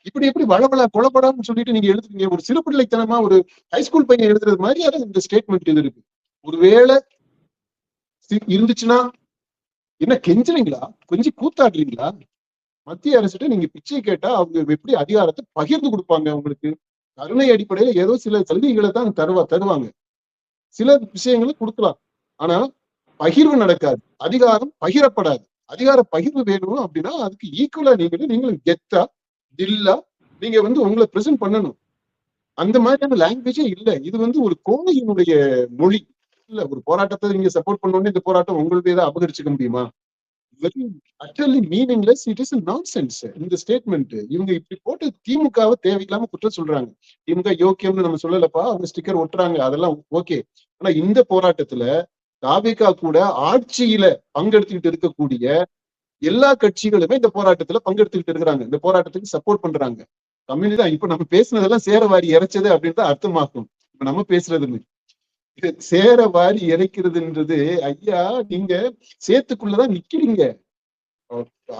இப்படி எப்படி வளவள கொலப்படான்னு சொல்லிட்டு நீங்க எழுதுறீங்க? ஒரு சிறு பிள்ளைத்தனமா ஒரு ஹைஸ்கூல் பையன் எழுதுறது மாதிரியான இந்த ஸ்டேட்மெண்ட் இது இருக்கு. ஒருவேளை இருந்துச்சுன்னா என்ன கெஞ்சுறீங்களா? கொஞ்சம் கூத்தாடுறீங்களா? மத்திய அரசுகிட்ட நீங்க பிச்சை கேட்டா அவங்க எப்படி அதிகாரத்தை பகிர்ந்து கொடுப்பாங்க உங்களுக்கு? கருணை அடிப்படையில ஏதோ சில சலுகைகளை தான் தருவாங்க. சில விஷயங்களை கொடுக்கலாம். ஆனா பகிர்வு நடக்காது. அதிகாரம் பகிரப்படாது. அதிகார பகிர்வு வேணும் அப்படின்னா அதுக்கு ஈக்குவலா நீங்களும் கெத்தா தில்லா நீங்க உங்களை பிரசன்ட் பண்ணணும். அந்த மாதிரியான லாங்குவேஜே இல்ல. இது ஒரு கோழையினுடைய மொழி. இல்ல ஒரு போராட்டத்தை நீங்க சப்போர்ட் பண்ணோன்னு இந்த போராட்டம் உங்களுடைய அபகரிச்சுக்க முடியுமா? Very utterly meaningless. It is nonsense இந்த ஸ்டேட்மெண்ட். இவங்க இப்படி போட்டு திமுகவை தேவையில்லாம குற்றம் சொல்றாங்க. திமுக யோக்கியம்னு நம்ம சொல்லலப்பா, அவங்க ஸ்டிக்கர் ஒட்டுறாங்க, அதெல்லாம் ஓகே. ஆனா இந்த போராட்டத்துல தாவேகா கூட ஆட்சியில பங்கெடுத்துக்கிட்டு இருக்கக்கூடிய எல்லா கட்சிகளுமே இந்த போராட்டத்துல பங்கெடுத்துக்கிட்டு இருக்கிறாங்க. இந்த போராட்டத்துக்கு சப்போர்ட் பண்றாங்க. கம்யூனிட்டி தான் இப்ப நம்ம பேசுனதெல்லாம் சேர வாரி இறைச்சது அப்படின்னு தான் அர்த்தமாக்கும். இப்ப நம்ம பேசுறதுன்னு சேர வாரி இறைக்கிறதுன்றது, ஐயா நீங்க சேத்துக்குள்ளதான் நிக்கிறீங்க.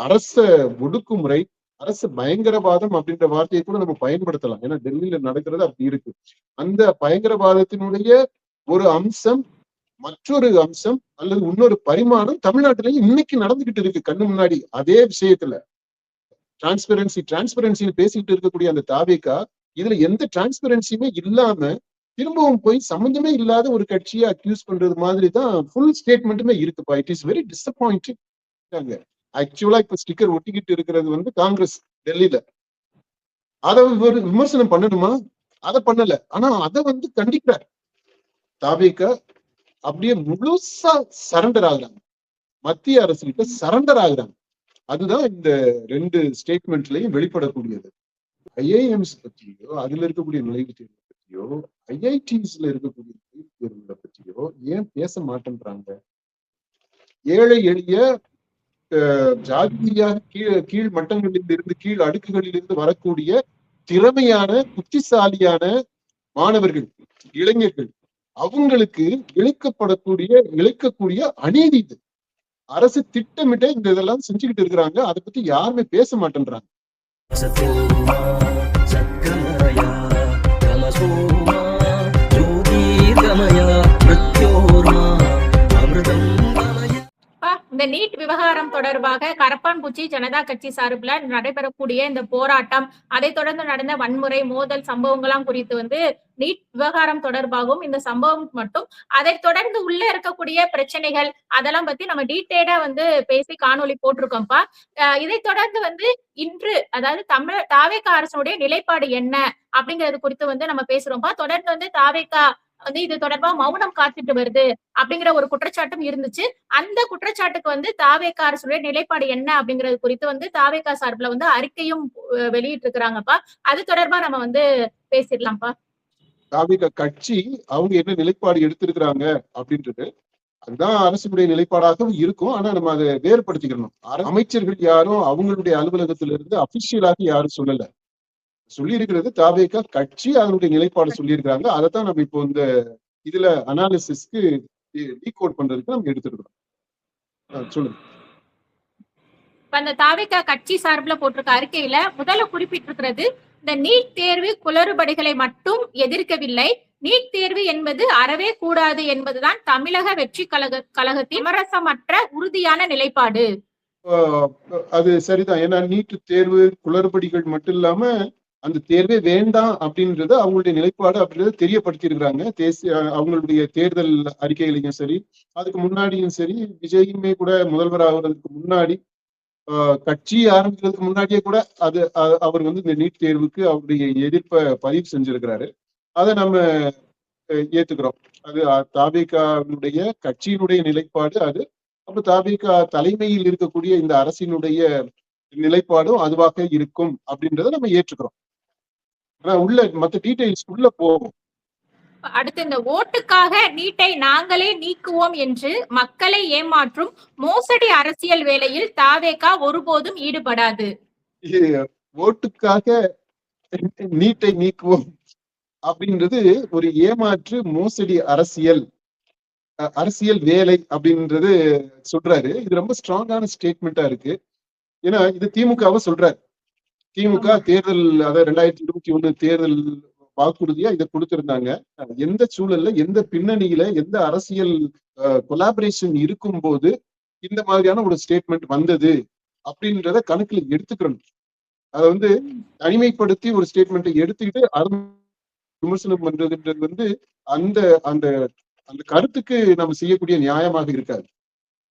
அரச ஒடுக்குமுறை, அரசு பயங்கரவாதம் அப்படின்ற வார்த்தையை கூட நம்ம பயன்படுத்தலாம். ஏன்னா டெல்லியில நடக்கிறது அப்படி இருக்கு. அந்த பயங்கரவாதத்தினுடைய ஒரு அம்சம், மற்றொரு அம்சம் அல்லது இன்னொரு பரிமாணம் தமிழ்நாட்டிலேயும் இன்னைக்கு நடந்துகிட்டு இருக்கு கண்ணு முன்னாடி. அதே விஷயத்துல டிரான்ஸ்பரன்சி பேசிக்கிட்டு இருக்கக்கூடிய அந்த தாவேகா இதுல எந்த டிரான்ஸ்பரன்சியுமே இல்லாம திரும்பவும் போய் சம்பந்தமே இல்லாத ஒரு கட்சியை அக்யூஸ் பண்றது மாதிரி தான் ஃபுல் ஸ்டேட்மெண்ட்டுமே இருக்குப்பா. It is very disappointing. ஆக்சுவலா இப்ப ஸ்டிக்கர் ஒட்டிக்கிட்டு இருக்கிறது காங்கிரஸ் டெல்லியில. அதை ஒரு விமர்சனம் பண்ணணுமா? அதை பண்ணல. ஆனா அதை கண்டிக்கிறார் தாவேகா. அப்படியே முழுசா சரண்டர் ஆகுறாங்க, மத்திய அரசு கிட்ட சரண்டர் ஆகுறாங்க. அதுதான் இந்த ரெண்டு ஸ்டேட்மெண்ட்லயும் வெளிப்படக்கூடியது. ஐஏஎம்ஸ் பற்றியோ, அதுல இருக்கக்கூடிய நுழைவுத் தேர்வு பற்றியோ, ஐஐடிஸ்ல இருக்கக்கூடிய நுழைவுத் தேர்வுகளை பற்றியோ ஏன் பேச மாட்டேன்றாங்க? ஏழை எளிய ஜாதியாக கீழ் மட்டங்களில் இருந்து, கீழ் அடுக்குகளில் இருந்து வரக்கூடிய திறமையான புத்திசாலியான மாணவர்கள், இளைஞர்கள், அவங்களுக்கு இழைக்கக்கூடிய அநீதி இது. அரசு திட்டமிட்ட இந்த இதெல்லாம் செஞ்சுக்கிட்டு இருக்கிறாங்க. அதை பத்தி யாருமே பேச மாட்டேன்றாங்க. இந்த நீட் விவகாரம் தொடர்பாக கரப்பான்பூச்சி ஜனதா கட்சி சார்பில் நடைபெறக்கூடிய இந்த போராட்டம், அதை தொடர்ந்து நடந்த வன்முறை மோதல் சம்பவங்களாம் குறித்து நீட் விவகாரம் தொடர்பாகவும் இந்த சம்பவம் மட்டும், அதை தொடர்ந்து உள்ள இருக்கக்கூடிய பிரச்சனைகள் அதெல்லாம் பத்தி நம்ம டீட்டெயிலா பேசி காணொலி போட்டிருக்கோம்ப்பா. இதை தொடர்ந்து இன்று அதாவது தாவேகா அரசுடைய நிலைப்பாடு என்ன அப்படிங்கிறது குறித்து நம்ம பேசுறோம்ப்பா. தொடர்ந்து தாவேகா இது தொடர்பா மௌனம் காத்துட்டு வருது அப்படிங்கிற ஒரு குற்றச்சாட்டும் இருந்துச்சு. அந்த குற்றச்சாட்டுக்கு தாவேகா அரசுடைய நிலைப்பாடு என்ன அப்படிங்கிறது குறித்து தாவேகா சார்பில் அறிக்கையும் வெளியிட்டு இருக்கிறாங்கப்பா. அது தொடர்பா நம்ம பேசிடலாம்ப்பா. தாவேகா கட்சி அவங்க என்ன நிலைப்பாடு எடுத்திருக்கிறாங்க அப்படின்றது அதுதான் அரசுடைய நிலைப்பாடாகவும் இருக்கும். ஆனா நம்ம அதை வேறுபடுத்திக்கணும். அமைச்சர்கள் யாரும் அவங்களுடைய அலுவலகத்திலிருந்து அபிஷியலாக யாரும் சொல்லல. சொல்லி இருக்கிறது தாவேகா கட்சி அதனுடைய நிலைப்பாடு சொல்லி இருக்கிறாங்க. அதைத்தான் நம்ம இப்போ இந்த இதுல அனாலிசிஸ்க்கு டீகோட் பண்றதுக்கு நம்ம எடுத்துருக்கோம். சொல்லுங்க. அந்த தாவேகா கட்சி சார்பில் போட்டிருக்க அறிக்கையில முதல்ல குறிப்பிட்டிருக்கிறது, இந்த நீட் தேர்வு குளறுபடிகளை மட்டும் எதிர்க்கவில்லை, நீட் தேர்வு என்பது அறவே கூடாது என்பதுதான் தமிழக வெற்றி கழகத்தின் சமரசமற்ற உறுதியான நிலைப்பாடு. அது சரிதான். ஏன்னா நீட் தேர்வு குளறுபடிகள் மட்டும் இல்லாம அந்த தேர்வே வேண்டாம் அப்படின்றது அவங்களுடைய நிலைப்பாடு அப்படின்றத தெரியப்படுத்தி இருக்கிறாங்க. அவங்களுடைய தேர்தல் அறிக்கைகளையும் சரி, அதுக்கு முன்னாடியும் சரி, விஜயுமே கூட முதல்வர் ஆகுறதுக்கு முன்னாடி கட்சி ஆரம்பிக்கிறதுக்கு முன்னாடியே கூட அவர் இந்த நீட் தேர்வுக்கு அவருடைய எதிர்ப்பை பதிவு செஞ்சிருக்கிறாரு. அதை நம்ம ஏத்துக்கிறோம். அது தாவேகாவுடைய கட்சியினுடைய நிலைப்பாடு. அது அப்ப தாவேகா தலைமையில் இருக்கக்கூடிய இந்த அரசினுடைய நிலைப்பாடும் அதுவாக இருக்கும் அப்படின்றத நம்ம ஏற்றுக்கிறோம். ஆனா உள்ள மத்த டீடைல்ஸ் உள்ள போகும். அடுத்து இந்த ஓட்டுக்காக நீட்டை நாங்களே நீக்குவோம் என்று மக்களை ஏமாற்றும் மோசடி அரசியல் வேலையில் தாவேகா ஒருபோதும் ஈடுபடாது. ஓட்டுக்காக நீட்டை நீக்குவோம் அப்படின்றது ஒரு ஏமாற்று மோசடி அரசியல் வேலை அப்படின்றது சொல்றாரு. இது ரொம்ப ஸ்ட்ராங்கான ஸ்டேட்மெண்டா இருக்கு. ஏன்னா இது திமுகவை சொல்றாரு. திமுக ஆமா. தேர்தல், அதாவது 2021 தேர்தல் வாக்குறுதியா இதை கொடுத்திருந்தாங்க. எந்த சூழல்ல, எந்த பின்னணியில, எந்த அரசியல் கொலாபரேஷன் இருக்கும் போது இந்த மாதிரியான ஒரு ஸ்டேட்மெண்ட் வந்தது அப்படின்றத கணக்குல எடுத்துக்கணும். அதை வந்து தனிமைப்படுத்தி ஒரு ஸ்டேட்மெண்ட்டை எடுத்துக்கிட்டு அது விமர்சனம் பண்றதுன்றது வந்து அந்த அந்த அந்த கருத்துக்கு நம்ம செய்யக்கூடிய நியாயமாக இருக்காது.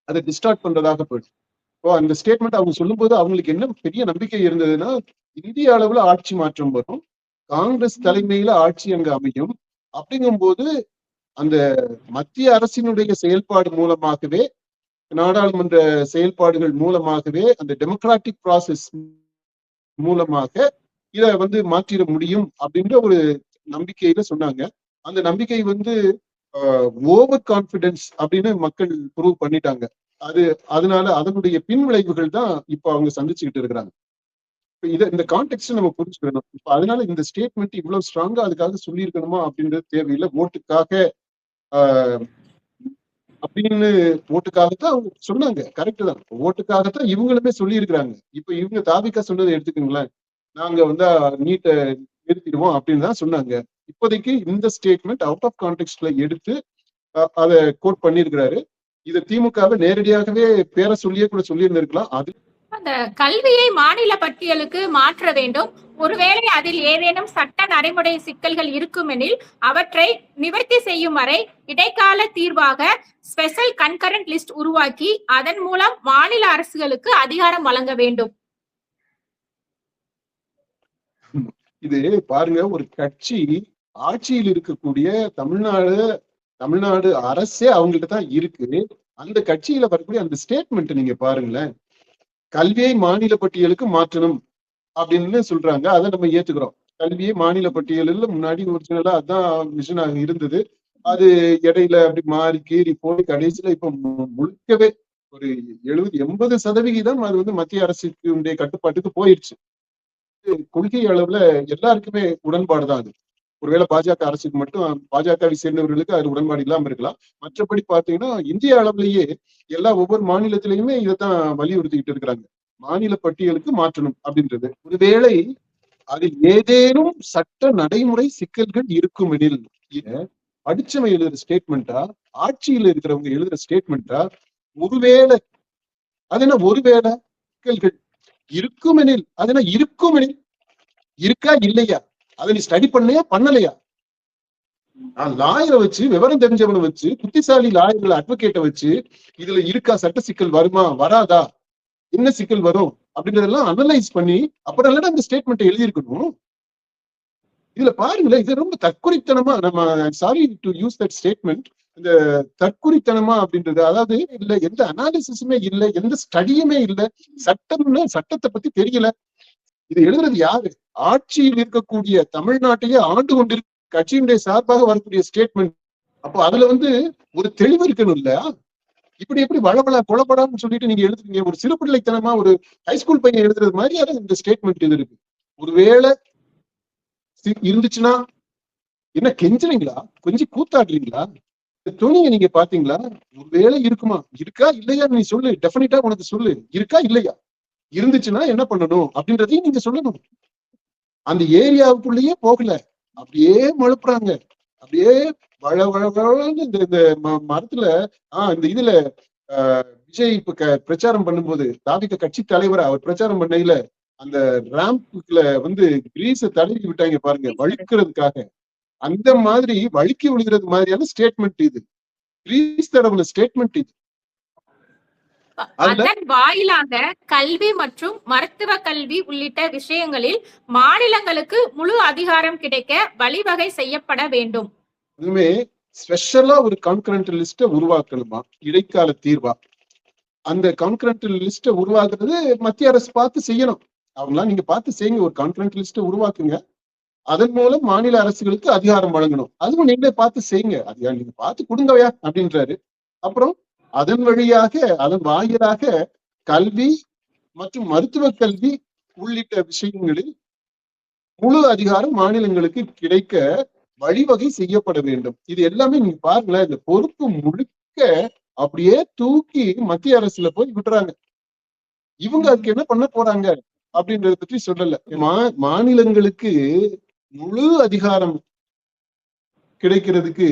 அதை டிஸ்டார்ட் பண்றதாக போயிடும். இப்போ அந்த ஸ்டேட்மெண்ட் அவங்க சொல்லும்போது அவங்களுக்கு என்ன பெரிய நம்பிக்கை இருந்ததுன்னா, இந்திய அளவுல ஆட்சி மாற்றம் வரும், காங்கிரஸ் தலைமையில ஆட்சி அங்க அமையும். அப்படிங்கும்போது அந்த மத்திய அரசினுடைய செயல்பாடு மூலமாகவே, நாடாளுமன்ற செயல்பாடுகள் மூலமாகவே, அந்த டெமோக்ராட்டிக் ப்ராசஸ் மூலமாக இதை வந்து மாற்றிட முடியும் அப்படின்ற ஒரு நம்பிக்கையில சொன்னாங்க. அந்த நம்பிக்கை வந்து ஓவர் கான்பிடன்ஸ் அப்படின்னு மக்கள் ப்ரூவ் பண்ணிட்டாங்க. அதனால அதனுடைய பின்விளைவுகள் தான் இப்ப அவங்க சந்திச்சுக்கிட்டு இருக்கிறாங்க. இந்த கான்டெக்ட் நம்ம புரிஞ்சுக்கணும். இப்ப அதனால இந்த ஸ்டேட்மெண்ட் இவ்வளவு ஸ்ட்ராங்கா அதுக்காக சொல்லியிருக்கணுமா அப்படின்றது தேவையில்லை. ஓட்டுக்காக அப்படின்னு ஓட்டுக்காகத்தான் அவங்க சொன்னாங்க. கரெக்ட் தான். ஓட்டுக்காகத்தான் இவங்களுமே சொல்லி இருக்கிறாங்க. இப்ப இவங்க தாபிகா சொன்னதை எடுத்துக்கோங்களேன், நாங்க வந்து நீட்டை நிறுத்திடுவோம் அப்படின்னு தான் சொன்னாங்க. இப்போதைக்கு இந்த ஸ்டேட்மெண்ட் அவுட் ஆஃப் கான்டெக்ட்ல எடுத்து அதை கோட் பண்ணியிருக்கிறாரு. இதை திமுகவை நேரடியாகவே பேரை சொல்லியே கூட சொல்லியிருந்திருக்கலாம். அது அந்த கல்வியை மாநில பட்டியலுக்கு மாற்ற வேண்டும். ஒருவேளை அதில் ஏதேனும் சட்ட நடைமுறை சிக்கல்கள் இருக்குமெனில் அவற்றை நிவர்த்தி செய்யும் வரை இடைக்கால தீர்வாக ஸ்பெஷல் கன்கரண்ட் லிஸ்ட் உருவாக்கி அதன் மூலம் மாநில அரசுகளுக்கு அதிகாரம் வழங்க வேண்டும். இது பாருங்க, ஒரு கட்சி ஆட்சியில் இருக்கக்கூடிய தமிழ்நாடு அரசே அவங்கள்ட்ட தான் இருக்கு. அந்த கட்சியில வரக்கூடிய அந்த ஸ்டேட்மெண்ட் நீங்க பாருங்களேன். கல்வியை மாநில பட்டியலுக்கு மாற்றணும் அப்படின்னு சொல்றாங்க. அதை நம்ம ஏத்துக்கிறோம். கல்வியை மாநில பட்டியலில் முன்னாடி ஒரிஜினலா அதான் மிஷனாக இருந்தது. அது இடையில அப்படி மாறி கீறி போய் கடைசியில இப்ப முழுக்கவே ஒரு 70-80% அது வந்து மத்திய அரசுக்கு கட்டுப்பாட்டுக்கு போயிடுச்சு. கொள்கை அளவுல எல்லாருக்குமே உடன்பாடுதான் அது. ஒருவேளை பாஜக அரசுக்கு மட்டும், பாஜகவை சேர்ந்தவர்களுக்கு அது உடன்பாடு இல்லாம இருக்கலாம். மற்றபடி பாத்தீங்கன்னா இந்திய அளவுலயே ஒவ்வொரு மாநிலத்திலையுமே இதைத்தான் வலியுறுத்திக்கிட்டு இருக்கிறாங்க. மாநில பட்டியலுக்கு மாற்றணும் அப்படின்றது. ஒருவேளை அதில் ஏதேனும் சட்ட நடைமுறை சிக்கல்கள் இருக்கும் எனில், படிச்சவன் எழுதுற ஸ்டேட்மெண்டா, ஆட்சியில் இருக்கிறவங்க எழுதுற ஸ்டேட்மெண்டா, ஒருவேளை அது என்ன, ஒருவேளை சிக்கல்கள் இருக்கும் எனில், அது என்ன இருக்கும் எனில், இருக்கா இல்லையா, அதை நீ ஸ்டடி பண்ணலையா பண்ணலையா? லாயரை வச்சு, விவரம் தெரிஞ்சவனை வச்சு, புத்திசாலி லாயர்களை அட்வொகேட்டை வச்சு இதுல இருக்கா சட்ட சிக்கல், வருமா வராதா, என்ன சிக்கல் வரும் அப்படின்றதெல்லாம் அனலைஸ் பண்ணி அப்புறம் அந்த ஸ்டேட்மெண்ட் எழுதியிருக்கணும். இதுல பாருங்களேன், இது ரொம்ப தற்குறித்தனமா, நம்ம sorry to use that statement, இந்த தற்குறித்தனமா அப்படின்றது, அதாவது இல்ல எந்த அனாலிசிஸுமே இல்லை, எந்த ஸ்டடியுமே இல்லை, சட்டத்தை பத்தி தெரியல. இது எழுதுறது யாரு? ஆட்சியில் இருக்கக்கூடிய தமிழ்நாட்டையே ஆண்டு கொண்டிருக்க கட்சியினுடைய சார்பாக வரக்கூடிய ஸ்டேட்மெண்ட். அப்போ அதுல வந்து ஒரு தெளிவு இருக்கணும் இல்ல? இப்படி எப்படி வளவள கொலப்படான்னு சொல்லிட்டு நீங்க எழுதுறீங்க? ஒரு சிறுபிள்ளைத்தனமா ஒரு ஹைஸ்கூல் பையன் எழுதுறது மாதிரியான இந்த ஸ்டேட்மெண்ட் இது இருக்கு. ஒருவேளை இருந்துச்சுன்னா என்ன கெஞ்சுறீங்களா? கொஞ்சம் கூத்தாடுறீங்களா? துணியை நீங்க பாத்தீங்களா? ஒருவேளை இருக்குமா, இருக்கா இல்லையா, நீ சொல்லு, டெஃபினட்டா உனக்கு சொல்லு, இருக்கா இல்லையா, இருந்துச்சுன்னா என்ன பண்ணணும் அப்படின்றதையும் நீங்க சொல்லணும். அந்த ஏரியாவுக்குள்ளேயே போகல, அப்படியே மழுப்புறாங்க, அப்படியே இந்த மரத்துல இந்த இதுல விஜய் இப்ப பிரச்சாரம் பண்ணும்போது, தாவிக கட்சி தலைவர் அவர் பிரச்சாரம் பண்ணையில அந்த ராம்ப்ல வந்து கிரீஸ தடவி விட்டாங்க பாருங்க, வழுக்கிறதுக்காக. அந்த மாதிரி வழுக்கி விழுகிறது மாதிரியான ஸ்டேட்மெண்ட் இது, கிரீஸ் தடவுல ஸ்டேட்மெண்ட் இது. அதன் வாயிலாக கல்வி மற்றும் மருத்துவ கல்வி உள்ளிட்ட விஷயங்களில் மாநிலங்களுக்கு முழு அதிகாரம் கிடைக்க வழிவகை செய்யப்பட வேண்டும். இதுமே ஸ்பெஷலா ஒரு கான்கரண்ட் லிஸ்ட உருவாக்கணுமா, இடைக்கால தீர்வா? அந்த கான்கரண்ட் லிஸ்ட உருவாக்குறது மத்திய அரசு பார்த்து செய்யணும். அவங்களாம் நீங்க பார்த்து செய்யுங்க, ஒரு கான்கரண்ட் லிஸ்ட உருவாக்குங்க, அதன் மூலம் மாநில அரசுகளுக்கு அதிகாரம் வழங்கணும். அதுவும் நீங்களே பார்த்து செய்யுங்க, அது நீங்க பார்த்து கொடுங்கவையா அப்படின்றாரு. அப்புறம் அதன் வழியாக, அதன் வாயிலாக கல்வி மற்றும் மருத்துவ கல்வி உள்ளிட்ட விஷயங்களில் முழு அதிகாரம் மாநிலங்களுக்கு கிடைக்க வழிவகை செய்யப்பட வேண்டும். இது எல்லாமே நீங்க பாருங்களேன், இந்த பொறுப்பு முழுக்க அப்படியே தூக்கி மத்திய அரசுல போய் விட்டுறாங்க. இவங்க அதுக்கு என்ன பண்ண போறாங்க? அப்படின்றத பற்றி சொல்லல. மாநிலங்களுக்கு முழு அதிகாரம் கிடைக்கிறதுக்கு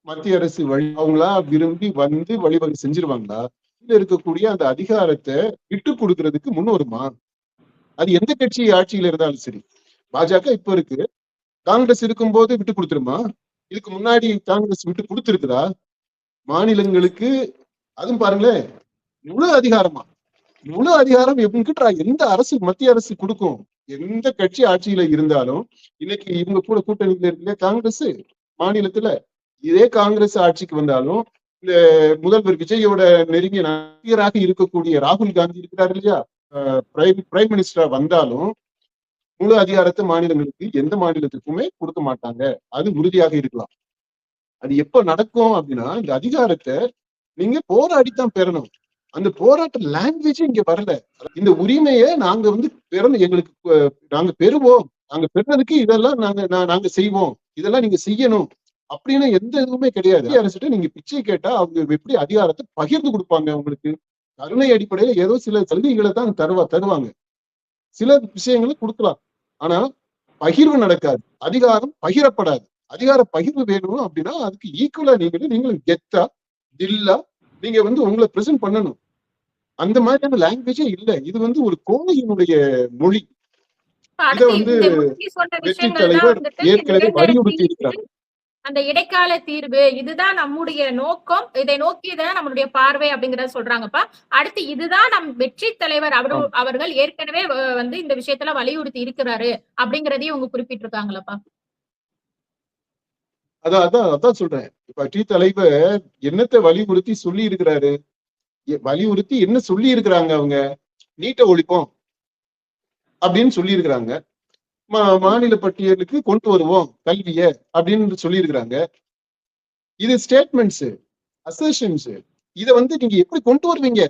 மத்திய அரசு அவங்களா விரும்பி வந்து வழிவகை செஞ்சிருவாங்களா? இருக்கக்கூடிய அந்த அதிகாரத்தை விட்டு கொடுக்கறதுக்கு முன் வருமா? அது எந்த கட்சி ஆட்சியில இருந்தாலும் சரி. பாஜக இப்ப இருக்கு, காங்கிரஸ் இருக்கும்போது விட்டு கொடுத்துருமா? இதுக்கு முன்னாடி காங்கிரஸ் விட்டு கொடுத்திருக்குதா? மாநிலங்களுக்கு அதுவும் பாருங்களேன், முழு அதிகாரமா, முழு அதிகாரம் எங்கிட்ட எந்த அரசு மத்திய அரசு கொடுக்கும்? எந்த கட்சி ஆட்சியில இருந்தாலும் இன்னைக்கு இவங்க கூட கூட்டணியில இருக்கிற காங்கிரஸ் மாநிலத்துல, இதே காங்கிரஸ் ஆட்சிக்கு வந்தாலும் இந்த முதல்வர் விஜயோட நெருங்கிய நடிகராக இருக்கக்கூடிய ராகுல் காந்தி இருக்கிறார் இல்லையா, பிரைம் மினிஸ்டரா வந்தாலும் முழு அதிகாரத்தை மாநிலங்களுக்கு எந்த மாநிலத்துக்குமே கொடுக்க மாட்டாங்க. அது உறுதியாக இருக்கலாம். அது எப்ப நடக்கும் அப்படின்னா, இந்த அதிகாரத்தை நீங்க போராடித்தான் பெறணும். அந்த போராட்ட லாங்குவேஜ் இங்க வரல. இந்த உரிமையை நாங்க வந்து பெறணும், எங்களுக்கு நாங்க பெறுவோம், நாங்க பெறதுக்கு இதெல்லாம் நாங்க செய்வோம், இதெல்லாம் நீங்க செய்யணும் அப்படின்னு எந்த இதுவுமே கிடையாது. அரசுட்டு நீங்க பிச்சை கேட்டா அவங்க எப்படி அதிகாரத்தை பகிர்ந்து கொடுப்பாங்க? உங்களுக்கு கருணை அடிப்படையில ஏதோ சில சலுகைகளை தான் தருவாங்க, சில விஷயங்களை கொடுக்கலாம். ஆனா பகிர்வு நடக்காது, அதிகாரம் பகிரப்படாது. அதிகார பகிர்வு வேணும் அப்படின்னா அதுக்கு ஈக்குவலா நீங்களும் கெத்தா தில்லா நீங்க வந்து உங்களை பிரசன்ட் பண்ணணும். அந்த மாதிரியான லாங்குவேஜே இல்ல. இது வந்து ஒரு கோழையினுடைய மொழி. இத வந்து வெற்றி தலைவர் ஏற்கனவே வலியுறுத்தி இருக்கிறார். அந்த இடைக்கால தீர்வு இதுதான் நம்முடைய நோக்கம், இதை நோக்கியதான் நம்மளுடைய பார்வை அப்படிங்கறத சொல்றாங்கப்பா. அடுத்து இதுதான் நம் வெற்றி தலைவர் அவர்கள் ஏற்கனவே வந்து இந்த விஷயத்துல வலியுறுத்தி இருக்கிறாரு அப்படிங்கறதையும் இவங்க குறிப்பிட்டிருக்காங்களப்பா. அதான் சொல்றேன். இப்ப வெற்றி தலைவர் என்னத்தை வலியுறுத்தி சொல்லி இருக்கிறாரு? வலியுறுத்தி என்ன சொல்லி இருக்கிறாங்க? அவங்க நீட்டை ஒழிப்போம் அப்படின்னு சொல்லி இருக்கிறாங்க. மாநில பட்டியலுக்கு கொண்டு வருவோம் கல்விய அப்படின்னு சொல்லி இருக்கிறாங்க. இது ஸ்டேட்மெண்ட்ஸ், அசர்ஷன்ஸ். இத வந்து நீங்க எப்படி கொண்டு வருவீங்க?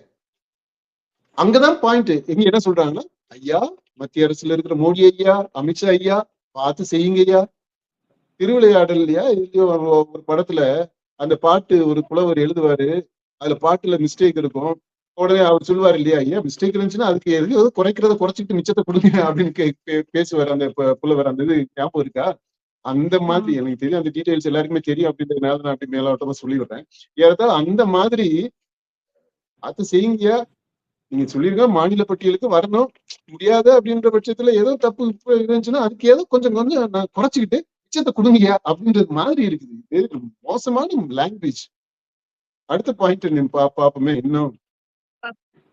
அங்கதான் பாயிண்ட். எங்க என்ன சொல்றாங்கன்னா, ஐயா மத்திய அரசுல இருக்கிற மோடி ஐயா, அமித்ஷா ஐயா பார்த்து செய்யுங்க ஐயா. திருவிளையாடல் இல்லையா, ஒரு படத்துல அந்த பாட்டு ஒரு புலவர் எழுதுவாரு, அதுல பாட்டுல மிஸ்டேக் இருக்கும். உடனே அவர் சொல்லுவார் இல்லையா, ஐயா மிஸ்டேக் இருந்துச்சுன்னா அதுக்கு எது குறைக்கிறத குறைச்சிட்டு மிச்சத்தை கொடுங்க அப்படின்னு பேசுவார் அந்த புலவர். அந்த இது ஞாபகம் இருக்கா? அந்த மாதிரி எனக்கு தெரியும், அந்த டீடைல்ஸ் எல்லாருக்குமே தெரியும் அப்படின்றதுனால நான் அப்படி மேலோட்டமா சொல்லிடுறேன். ஏதாவது அந்த மாதிரி அது செய்யுங்க. நீங்க சொல்லிருக்க மாநில பட்டியலுக்கு வரணும், முடியாது அப்படின்ற பட்சத்துல ஏதோ தப்பு இருந்துச்சுன்னா அதுக்கு ஏதோ கொஞ்சம் நான் குறைச்சிக்கிட்டு மிச்சத்தை கொடுங்க அப்படின்றது மாதிரி இருக்குது. இது மோசமான லாங்குவேஜ். அடுத்த பாயிண்ட் பாப்போமே. இன்னும்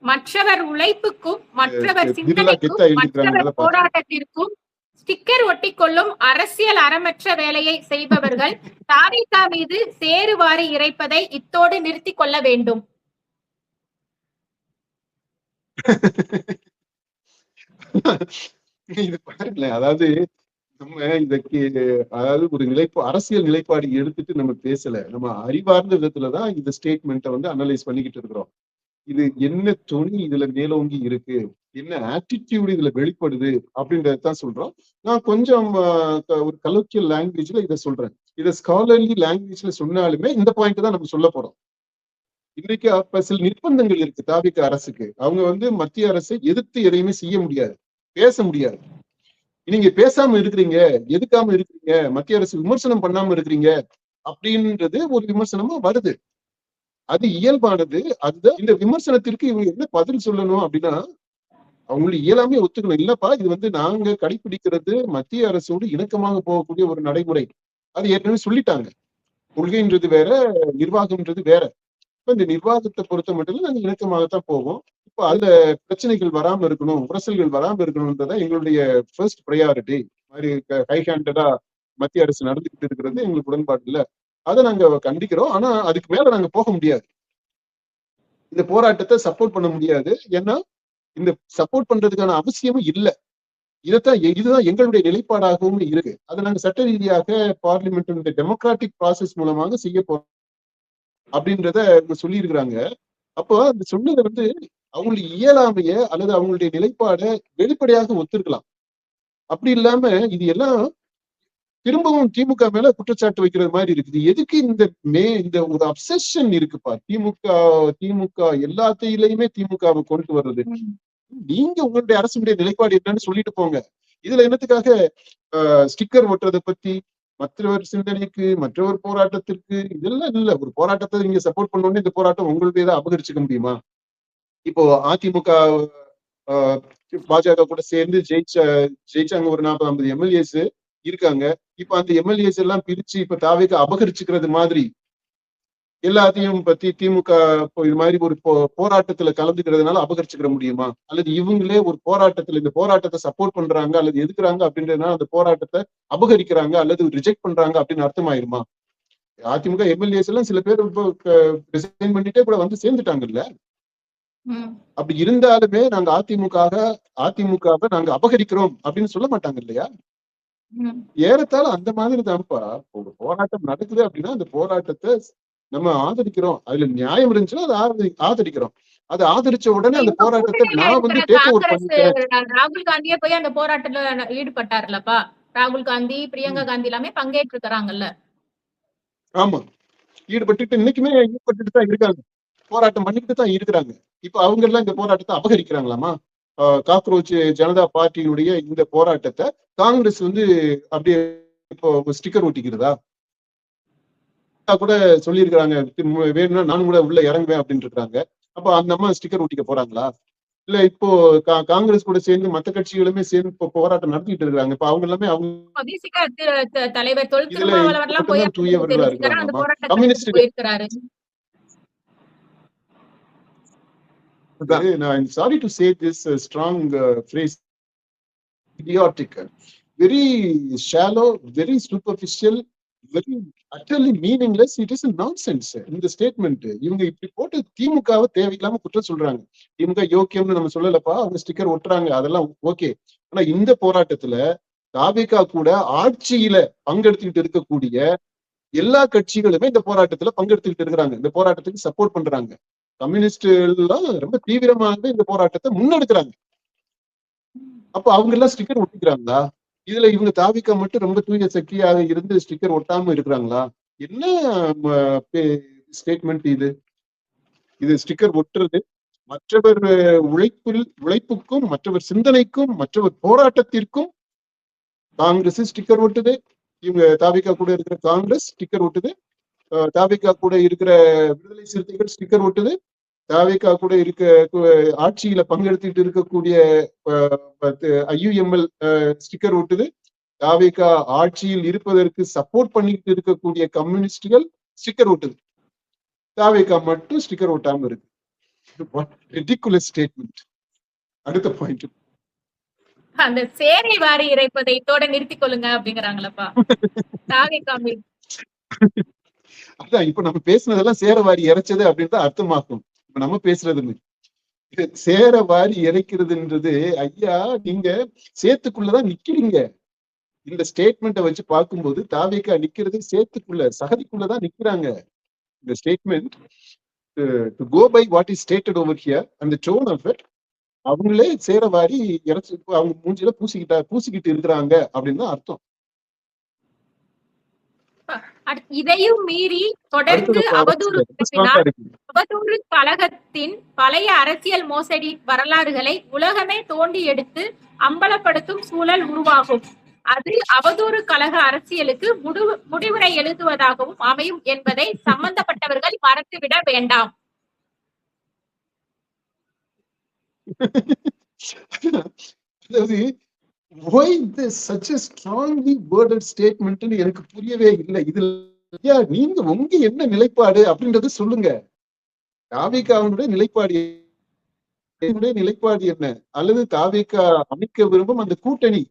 மற்றவர் உழைப்புக்கும் மற்றவர் சிந்தனைக்கும் மற்றவர் போராட்டத்திற்கும் ஸ்டிக்கர் ஒட்டிக்கொள்ளும் அரசியல் அறமற்ற வேலையை செய்பவர்கள் தாவேகா மீது சேறுவாரி இறைப்பதை இத்தோடு நிறுத்திக் கொள்ள வேண்டும். இது பாருங்களேன், அதாவது நம்ம இதற்கு அதாவது ஒரு அரசியல் நிலைப்பாடு எடுத்துட்டு நம்ம பேசல, நம்ம அறிவார்ந்த விதத்துலதான் இந்த ஸ்டேட்மெண்ட்டை வந்து அனலைஸ் பண்ணிக்கிட்டு இருக்கிறோம். இது என்ன துணி இதுல மேலோங்கி இருக்கு, என்ன ஆட்டிடியூட் இதுல வெளிப்படுது அப்படின்றதான் சொல்றோம். நான் கொஞ்சம் ஒரு கலோக்கியல் லாங்குவேஜ்ல இதை சொல்றேன். இதை ஸ்காலர்லி லாங்குவேஜ்ல சொன்னாலுமே இந்த பாயிண்ட் தான் நம்ம சொல்ல போறோம். இன்னைக்கு அப்ப சில நிர்பந்தங்கள் இருக்கு தாவேகா அரசுக்கு. அவங்க வந்து மத்திய அரசை எதிர்த்து எதையுமே செய்ய முடியாது, பேச முடியாது. நீங்க பேசாம இருக்கிறீங்க, எதுக்காம இருக்கிறீங்க, மத்திய அரசு விமர்சனம் பண்ணாம இருக்கிறீங்க அப்படின்றது ஒரு விமர்சனமா வருது. அது இயல்பானது. அதுதான் இந்த விமர்சனத்திற்கு இவங்க என்ன பதில் சொல்லணும் அப்படின்னா, அவங்களுக்கு இயலாமே ஒத்துக்கணும். இல்லப்பா, இது வந்து நாங்க கடைபிடிக்கிறது மத்திய அரசோடு இணக்கமாக போகக்கூடிய ஒரு நடைமுறை. அது ஏற்கனவே சொல்லிட்டாங்க. கொள்கைன்றது வேற, நிர்வாகம்ன்றது வேற. இப்ப இந்த நிர்வாகத்தை பொறுத்த மட்டும் நாங்க இணக்கமாகத்தான் போவோம். இப்ப அதுல பிரச்சனைகள் வராம இருக்கணும், உரசல்கள் வராம இருக்கணும்ன்றதான் எங்களுடைய ஃபர்ஸ்ட் ப்ரையாரிட்டி. மாதிரி ஹை ஹேண்டடா மத்திய அரசு நடந்துகிட்டு இருக்கிறது எங்களுக்கு உடன்பாடு இல்ல. அதை நாங்க கண்டிக்கிறோம். ஆனா அதுக்கு மேல நாங்க போக முடியாது, இந்த போராட்டத்தை சப்போர்ட் பண்ண முடியாது. ஏன்னா இந்த சப்போர்ட் பண்றதுக்கான அவசியமும் இல்லை. இதுதான் எங்களுடைய நிலைப்பாடாகவும் இருக்கு. அதை நாங்க சட்ட ரீதியாக பார்லிமெண்ட் டெமோக்ராட்டிக் ப்ராசஸ் மூலமாக செய்ய போறோம் அப்படின்றத சொல்லி இருக்கிறாங்க. அப்போ அந்த சொன்னதை வந்து அவங்களுடைய இயலாமைய அல்லது அவங்களுடைய நிலைப்பாடை வெளிப்படையாக ஒத்துருக்கலாம். அப்படி இல்லாம இது எல்லாம் திரும்பவும் திமுக மேல குற்றச்சாட்டு வைக்கிறது மாதிரி இருக்குது. எதுக்கு இந்த ஒரு அப்சஷன் இருக்குப்பா? திமுக எல்லாத்தையுமே திமுகவை கொண்டு வர்றது. நீங்க உங்களுடைய அரசுடைய நிலைப்பாடு என்னன்னு சொல்லிட்டு போங்க. இதுல என்னத்துக்காக ஸ்டிக்கர் ஒட்டுறதை பத்தி மற்றவர் சிந்தனைக்கு, மற்றவர் போராட்டத்திற்கு இதெல்லாம் இல்ல. ஒரு போராட்டத்தை நீங்க சப்போர்ட் பண்ணோடனே இந்த போராட்டம் உங்களுடையதை அபகரிச்சுக்க முடியுமா? இப்போ அதிமுக பாஜக கூட சேர்ந்து ஜெயிச்சாங்க. ஒரு 40-50 எம்எல்ஏஸ் இருக்காங்க. இப்ப அந்த எம்எல்ஏஸ் எல்லாம் பிரிச்சு இப்ப தாவேக்கு அபகரிச்சுக்கிறது மாதிரி எல்லாத்தையும் பத்தி திமுக இது மாதிரி ஒரு போராட்டத்துல கலந்துக்கிறதுனால அபகரிச்சுக்கிற முடியுமா? அல்லது இவங்களே ஒரு போராட்டத்துல இந்த போராட்டத்தை சப்போர்ட் பண்றாங்க அல்லது எதுக்குறாங்க அப்படின்றதுனால அந்த போராட்டத்தை அபகரிக்கிறாங்க அல்லது ரிஜெக்ட் பண்றாங்க அப்படின்னு அர்த்தமாயிருமா? அதிமுக எம்எல்ஏஸ் எல்லாம் சில பேர் இப்போ ரிசைன் பண்ணிட்டே கூட வந்து சேர்ந்துட்டாங்கல்ல. அப்படி இருந்தாலுமே நாங்க அதிமுகவை நாங்க அபகரிக்கிறோம் அப்படின்னு சொல்ல மாட்டாங்க இல்லையா? ஏறத்தாழ அந்த மாதிரி தான்ப்பா. ஒரு போராட்டம் நடக்குது அப்படின்னா அந்த போராட்டத்தை நம்ம ஆதரிக்கிறோம். அதுல நியாயம் இருந்துச்சுன்னா அதை ஆதரிக்கிறோம். அதை ஆதரிச்ச உடனே அந்த போராட்டத்தை நான் வந்து டேக் ஓவர் பண்ணிக்கிறேன். ராகுல் காந்தியே போய் அந்த போராட்டத்துல ஈடுபட்டாருலப்பா. ராகுல் காந்தி, பிரியங்கா காந்தி எல்லாமே பங்கேற்று இருக்கிறாங்கல்ல. ஆமா, இன்னைக்குமே ஈடுபட்டுட்டு தான் இருக்காங்க. போராட்டம் பண்ணிட்டு தான் இருக்கிறாங்க. இப்ப அவங்க எல்லாம் இந்த போராட்டத்தை அபகரிக்கிறாங்களாமா? காக்ரோச் ஜனதா பார்ட்டியினுடைய இந்த போராட்டத்தை காங்கிரஸ் வந்து அப்படியே இப்போ ஸ்டிக்கர் ஒட்டிக்கிறதா? கூட சொல்லியிருக்கிறாங்க, வேணும்னா நானும் கூட உள்ள இறங்குவேன் அப்படின்னு இருக்காங்க. அப்ப அந்த அம்மா ஸ்டிக்கர் ஒட்டிக்க போறாங்களா? இல்ல இப்போ காங்கிரஸ் கூட சேர்ந்து மத்த கட்சிகளுமே சேர்ந்து இப்போ போராட்டம் நடத்திட்டு இருக்காங்க. இப்ப அவங்க எல்லாமே அவங்க தலைவர் தொல் திருமாவளவன் எல்லாம் போய் தூயவர்களா இருக்கிறாங்க. Communist I'm sorry to say this strong phrase, idiotic, very shallow, very superficial, very utterly meaningless. It is a nonsense. இந்த ஸ்டேட்மெண்ட் இவங்க இப்படி போட்டு திமுகவை தேவையில்லாம குற்றம் சொல்றாங்க. திமுக யோக்கியம்னு நம்ம சொல்லலப்பா, அவங்க ஸ்டிக்கர் ஒட்டுறாங்க, அதெல்லாம் ஓகே. ஆனா இந்த போராட்டத்துல தாவேகா கூட ஆட்சியில பங்கெடுத்துக்கிட்டு இருக்கக்கூடிய எல்லா கட்சிகளுமே இந்த போராட்டத்துல பங்கெடுத்துக்கிட்டு இருக்கிறாங்க. இந்த போராட்டத்துக்கு சப்போர்ட் பண்றாங்க. கம்யூனிஸ்ட் எல்லாம் ரொம்ப தீவிரமாக இந்த போராட்டத்தை முன்னெடுக்கிறாங்க. அப்ப அவங்க எல்லாம் ஸ்டிக்கர் ஒட்டிக்கிறாங்களா? இதுல இவங்க தாவிக்கா மட்டும் ரொம்ப தூய சக்தியாக இருந்து ஸ்டிக்கர் ஒட்டாம இருக்கிறாங்களா? என்ன ஸ்டேட்மெண்ட் இது? ஸ்டிக்கர் ஒட்டுறது மற்றவர் உழைப்புக்கும் மற்றவர் சிந்தனைக்கும் மற்றவர் போராட்டத்திற்கும் காங்கிரஸ் ஸ்டிக்கர் ஒட்டுது. இவங்க தாவிக்கா கூட இருக்கிற காங்கிரஸ் ஸ்டிக்கர் ஒட்டுது. தாவேகா கூட இருக்கிற விடுதலை சிறுத்தைகள் ஸ்டிக்கர் ஒட்டுது. தாவேகா கூட இருக்க ஆட்சியில பங்கெடுத்துட்டு இருக்கக்கூடிய IUML ஸ்டிக்கர் ஒட்டுது. தாவேகா ஆட்சியில் இருப்பதற்கு சப்போர்ட் பண்ணிட்டு இருக்கக்கூடிய கம்யூனிஸ்டுகள் ஸ்டிக்கர் ஒட்டுது. தாவேகா மட்டும் ஸ்டிக்கர் ஒட்டாம இருக்கு. Ridiculous statement. அடுத்த பாயிண்ட், அந்த சேரை வாரி இறைப்பதை இதோட நிறுத்திக் கொள்ளுங்க அப்படிங்கிறாங்களப்பா தாவேகா. அதான் இப்ப நம்ம பேசுனதெல்லாம் சேர வாரி இறைச்சது அப்படின்னு தான் அர்த்தமாக்கும். இப்ப நம்ம பேசுறதுன்னு சேர வாரி இறைக்கிறதுன்றது, ஐயா நீங்க சேத்துக்குள்ளதான் நிக்கிறீங்க. இந்த ஸ்டேட்மெண்ட்டை வச்சு பார்க்கும்போது தாவேகா நிக்கிறது சேத்துக்குள்ள, சகதிக்குள்ளதான் நிக்கிறாங்க. இந்த statement to go by what is stated over here and the tone of it, அவங்களே சேர வாரி இறைச்சு அவங்க மூஞ்சில பூசிக்கிட்டு இருக்கிறாங்க அப்படின்னு தான் அர்த்தம். இதையும் மீறி தொடர்ந்து அவதூறு கழகத்தின் பழைய அரசியல் மோசடி வரலாறுகளை உலகமே தோண்டி எடுத்து அம்பலப்படுத்தும் சூழல் உருவாகும். அது அவதூறு கழக அரசியலுக்கு முடிவுரை எழுதுவதாகவும் அமையும் என்பதை சம்பந்தப்பட்டவர்கள் மறந்துவிட வேண்டாம். Why this such a strongly worded statement எனக்கு புரியவே இல்லை. இதுல நீங்க உங்க என்ன நிலைப்பாடு அப்படின்றது சொல்லுங்க. தாவேகாவுடைய நிலைப்பாடு என்ன? அல்லது தாவேகா அமைக்க விரும்பும் அந்த கூட்டணி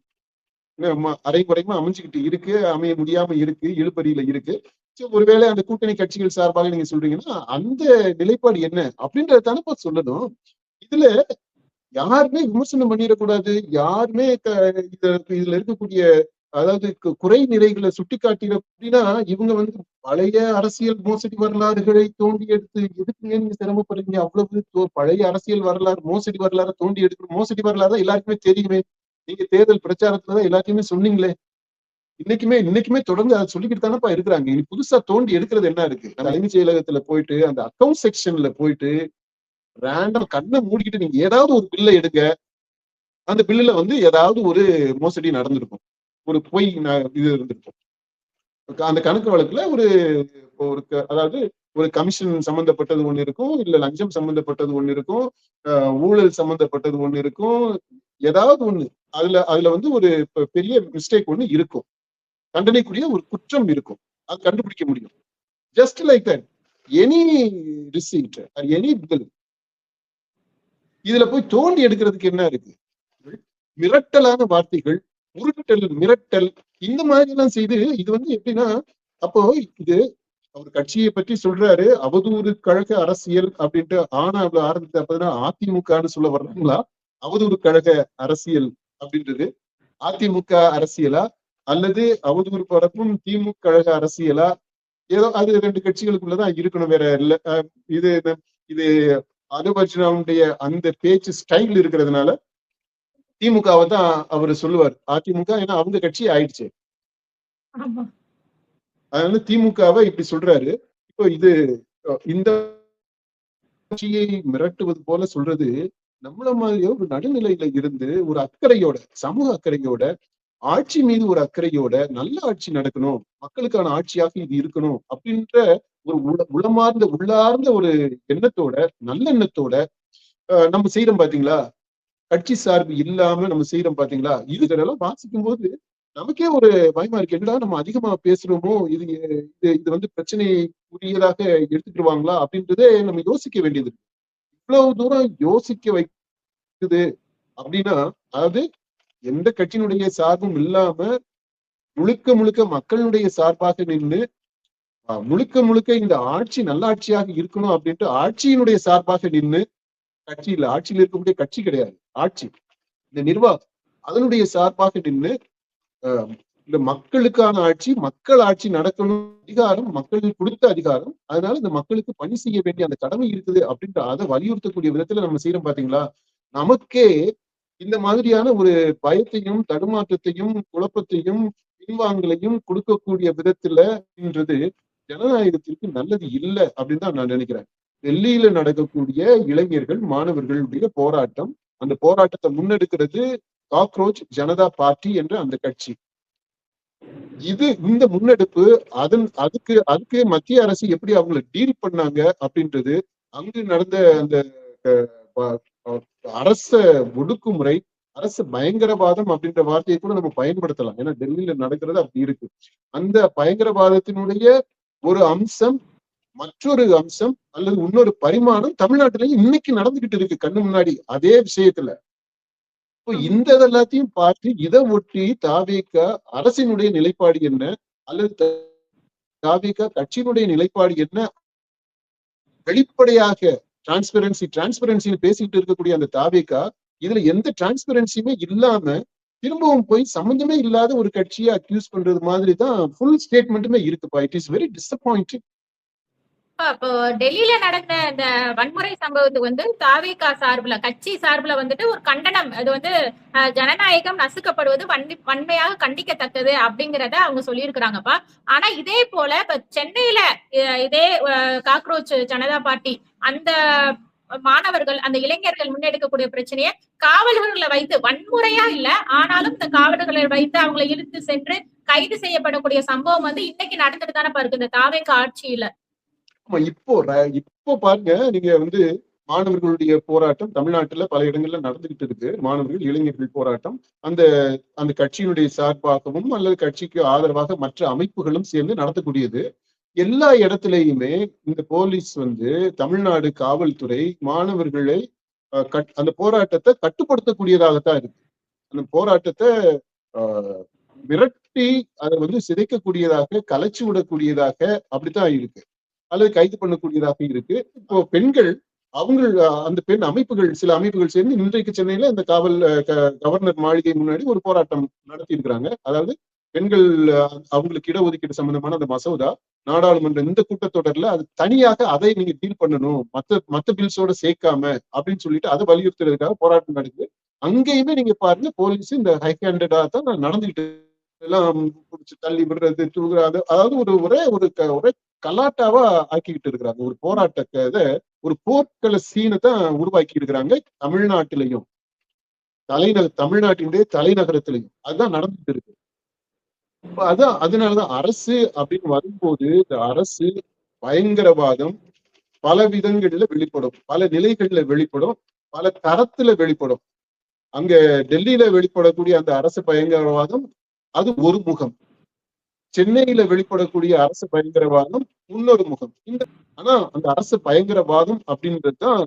அரைக்குறைமா அமைஞ்சுக்கிட்டு இருக்கு, அமைய முடியாம இருக்கு, இழுபறியில இருக்கு. ஒருவேளை அந்த கூட்டணி கட்சிகள் சார்பாக நீங்க சொல்றீங்கன்னா அந்த நிலைப்பாடு என்ன அப்படின்றத தானே சொல்லணும். இதுல யாருமே விமர்சனம் பண்ணிடக்கூடாது. யாருமே இதுல இருக்கக்கூடிய அதாவது குறை நிறைகளை சுட்டி காட்டிட அப்படின்னா இவங்க வந்து பழைய அரசியல் மோசடி வரலாறுகளை தோண்டி எடுத்து எதுக்குங்க நீங்க சிரமப்படுறீங்க? அவ்வளவு பழைய அரசியல் வரலாறு மோசடி வரலாறு தோண்டி எடுக்கிற மோசடி வரலாறு எல்லாருக்குமே தெரியுமே. நீங்க தேர்தல் பிரச்சாரத்துலதான் எல்லாத்தையுமே சொன்னீங்களே. இன்னைக்குமே தொடர்ந்து அதை சொல்லிக்கிட்டு தானப்பா இருக்கிறாங்க. இனி புதுசா தோண்டி எடுக்கிறது என்ன இருக்கு? தலைமைச் செயலகத்துல போயிட்டு அந்த அக்கௌண்ட் செக்ஷன்ல போயிட்டு ரேண்டம் கண்ணை மூடிக்கிட்டு நீங்க ஏதாவது ஒரு பில்லை எடுங்க, அந்த பில்லுல வந்து ஏதாவது ஒரு மோசடி நடந்திருக்கும், ஒரு பொய் இது இருந்திருக்கும். அந்த கணக்கு வழக்குல ஒரு ஒரு அதாவது ஒரு கமிஷன் சம்பந்தப்பட்டது ஒண்ணு இருக்கும், இல்ல லஞ்சம் சம்பந்தப்பட்டது ஒண்ணு இருக்கும், ஊழல் சம்பந்தப்பட்டது ஒண்ணு இருக்கும், ஏதாவது ஒண்ணு அதுல அதுல வந்து ஒரு பெரிய மிஸ்டேக் ஒண்ணு இருக்கும், தண்டனைக்குரிய ஒரு குற்றம் இருக்கும், அது கண்டுபிடிக்க முடியும். Just like that any receipt any bill இதுல போய் தோண்டி எடுக்கிறதுக்கு என்ன இருக்கு? மிரட்டலான வார்த்தைகள், உருட்டல், மிரட்டல், இந்த மாதிரி எல்லாம் செய்து இது வந்து எப்படின்னா, அப்போ இது அவர் கட்சியை பற்றி சொல்றாரு, அவதூறு கழக அரசியல் அப்படின்ட்டு. ஆனா அவ்வளவு ஆரம்பிச்சு அப்பதான் அதிமுகன்னு சொல்ல வர்றாங்களா? அவதூறு கழக அரசியல் அப்படின்றது அதிமுக அரசியலா, அல்லது அவதூறு பரப்பும் திமுக கழக அரசியலா? ஏதோ அது ரெண்டு கட்சிகளுக்குள்ளதான் இருக்கணும், வேற இல்ல. இது இது அனுபவனுடைய அந்த பேச்சு ஸ்டைல் இருக்கிறதுனால திமுகவை தான் அவரு சொல்லுவார். அதிமுக ஏன்னா அவங்க கட்சி ஆயிடுச்சு, அதனால திமுகவை இப்படி சொல்றாரு. இப்போ இது இந்த கட்சியை மிரட்டுவது போல சொல்றது, நம்மள மாதிரியே ஒரு நடுநிலையில இருந்து ஒரு அக்கறையோட, சமூக அக்கறையோட, ஆட்சி மீது ஒரு அக்கறையோட, நல்ல ஆட்சி நடக்கணும், மக்களுக்கான ஆட்சியாக இது இருக்கணும் அப்படின்ற ஒரு உளமார்ந்த உள்ளார்ந்த ஒரு எண்ணத்தோட, நல்லெண்ணத்தோட நம்ம செய்யறோம் பாத்தீங்களா? கட்சி சார்பு இல்லாம நம்ம செய்யறோம் பாத்தீங்களா? இதெல்லாம் வாசிக்கும் போது நமக்கே ஒரு பயமா இருக்கு. என்னடா நம்ம அதிகமா பேசுறோமோ, இது இது இது வந்து பிரச்சனைக்குரியதாக எடுத்துக்கிடுவாங்களா அப்படின்றதே நம்ம யோசிக்க வேண்டியது. இவ்வளவு தூரம் யோசிக்க வைக்குது அப்படின்னா, அதாவது எந்த கட்சியினுடைய சார்பும் இல்லாம முழுக்க முழுக்க மக்களுடைய சார்பாக நின்று, முழுக்க முழுக்க இந்த ஆட்சி நல்லாட்சியாக இருக்கணும் அப்படின்ட்டு ஆட்சியினுடைய சார்பாக நின்று, கட்சியில ஆட்சியில் இருக்கக்கூடிய கட்சி கிடையாது, ஆட்சி, இந்த நிர்வாகம் அதனுடைய சார்பாக நின்று, இந்த மக்களுக்கான ஆட்சி, மக்கள் ஆட்சி நடக்கணும், அதிகாரம் மக்களுக்கு கொடுத்த அதிகாரம், அதனால இந்த மக்களுக்கு பணி செய்ய வேண்டிய அந்த கடமை இருக்குது அப்படின்ற அதை வலியுறுத்தக்கூடிய விதத்துல நம்ம செய்யறோம் பாத்தீங்களா? நமக்கே இந்த மாதிரியான ஒரு பயத்தையும், தடுமாற்றத்தையும், குழப்பத்தையும், பின்வாங்கலையும் கொடுக்கக்கூடிய விதத்துலன்றது ஜனநாயகத்திற்கு நல்லது இல்லை அப்படின்னு தான் நான் நினைக்கிறேன். டெல்லியில நடக்கக்கூடிய இளைஞர்கள், மாணவர்களுடைய போராட்டம், அந்த போராட்டத்தை முன்னெடுக்கிறது காக்ரோச் ஜனதா பார்ட்டி என்ற அந்த கட்சி. இந்த முன்னெடுப்பு அதுக்கு மத்திய அரசு எப்படி அவங்களை டீல் பண்ணாங்க அப்படின்றது, அங்கு நடந்த அந்த அரச ஒடுக்குமுறை, அரசு பயங்கரவாதம் அப்படின்ற வார்த்தையை கூட நம்ம பயன்படுத்தலாம். ஏன்னா டெல்லியில நடக்கிறது அப்படி இருக்கு. அந்த பயங்கரவாதத்தினுடைய ஒரு அம்சம், மற்றொரு அம்சம் அல்லது இன்னொரு பரிமாணம் தமிழ்நாட்டிலையும் இன்னைக்கு நடந்துகிட்டு இருக்கு கண்ணு முன்னாடி அதே விஷயத்துல. இந்த எல்லாத்தையும் பார்த்து இதை ஒட்டி தாவேக அரசினுடைய நிலைப்பாடு என்ன, அல்லது தாவேக கட்சியினுடைய நிலைப்பாடு என்ன, வெளிப்படையாக டிரான்ஸ்பரன்சின்னு பேசிட்டு இருக்கக்கூடிய அந்த தாவேக இதுல எந்த டிரான்ஸ்பரன்சியுமே இல்லாம திரும்பவும் போய் சம்பந்தமே இல்லாத ஒரு கட்சியை அக்யூஸ் பண்றது மாதிரி தான் ஃபுல் ஸ்டேட்மெண்ட்டுமே இருக்குப்பா. It is very disappointing. அப்போ டெல்லியில நடந்த இந்த வன்முறை சம்பவத்துக்கு வந்து தாவேகா சார்புல, கட்சி சார்புல வந்துட்டு ஒரு கண்டனம், அது வந்து ஜனநாயகம் நசுக்கப்படுவது வன்மையாக கண்டிக்கத்தக்கது அப்படிங்கிறத அவங்க சொல்லியிருக்கிறாங்கப்பா. ஆனா இதே போல இப்ப சென்னையில இதே காக்ரோச் ஜனதா பார்ட்டி அந்த மாணவர்கள், அந்த இளைஞர்கள் முன்னெடுக்கக்கூடிய பிரச்சனையை காவலர்களை வைத்து, வன்முறையா இல்ல ஆனாலும் இந்த காவலர்களை வைத்து அவங்களை இழுத்து சென்று கைது செய்யப்படக்கூடிய சம்பவம் வந்து இன்னைக்கு நடந்துட்டு தானே இருக்கு இந்த தாவேகா ஆட்சியில. இப்போ பாருங்க, நீங்க வந்து மாணவர்களுடைய போராட்டம் தமிழ்நாட்டுல பல இடங்கள்ல நடந்துகிட்டு இருக்கு. மாணவர்கள், இளைஞர்கள் போராட்டம் அந்த அந்த கட்சியினுடைய சார்பாகவும் அல்லது கட்சிக்கு ஆதரவாக மற்ற அமைப்புகளும் சேர்ந்து நடத்தக்கூடியது. எல்லா இடத்துலயுமே இந்த போலீஸ் வந்து, தமிழ்நாடு காவல்துறை மாணவர்களை அந்த போராட்டத்தை கட்டுப்படுத்தக்கூடியதாகத்தான் இருக்கு. அந்த போராட்டத்தை மிரட்டி அதை வந்து சிதைக்கக்கூடியதாக, கலைச்சு விடக்கூடியதாக அப்படித்தான் இருக்கு, அல்லது கைது பண்ணக்கூடியதாக இருக்கு. இப்போ பெண்கள், அவங்க அந்த பெண் அமைப்புகள், சில அமைப்புகள் சேர்ந்து இன்றைக்கு சென்னையில இந்த கவர்னர் மாளிகை முன்னாடி ஒரு போராட்டம் நடத்தி இருக்கிறாங்க. அதாவது பெண்கள் அவங்களுக்கு இடஒதுக்கீடு சம்பந்தமான அந்த மசோதா நாடாளுமன்ற இந்த கூட்டத்தொடர்ல அது தனியாக அதை நீங்க டீல் பண்ணணும், மத்த பில்ஸோட சேர்க்காம அப்படின்னு சொல்லிட்டு அதை வலியுறுத்துறதுக்காக போராட்டம் நடக்குது. அங்கேயுமே நீங்க பாருங்க, போலீஸ் இந்த ஹை ஹேண்டடா தான் நடந்துகிட்டு எல்லாம் தள்ளி விடுறது, தூங்குறது, அதாவது ஒரே கலாட்டாவா ஆக்கிக்கிட்டு இருக்கிறாங்க. ஒரு போராட்டத்தை ஒரு போர்க்கள சீனை தான் உருவாக்கி இருக்கிறாங்க தமிழ்நாட்டிலையும், தமிழ்நாட்டினுடைய தலைநகரத்திலையும் அதுதான் நடந்துட்டு இருக்கு. அதான் அதனாலதான் அரசு அப்படின்னு வரும்போது இந்த அரசு பயங்கரவாதம் பல விதங்கள்ல வெளிப்படும், பல நிலைகள்ல வெளிப்படும், பல தரத்துல வெளிப்படும். அங்க டெல்லியில வெளிப்படக்கூடிய அந்த அரசு பயங்கரவாதம் அது ஒரு முகம், சென்னையில வெளிப்படக்கூடிய அரசு பயங்கரவாதம் இன்னொரு முகம். ஆனா அந்த அரசு பயங்கரவாதம் அப்படின்றதுதான்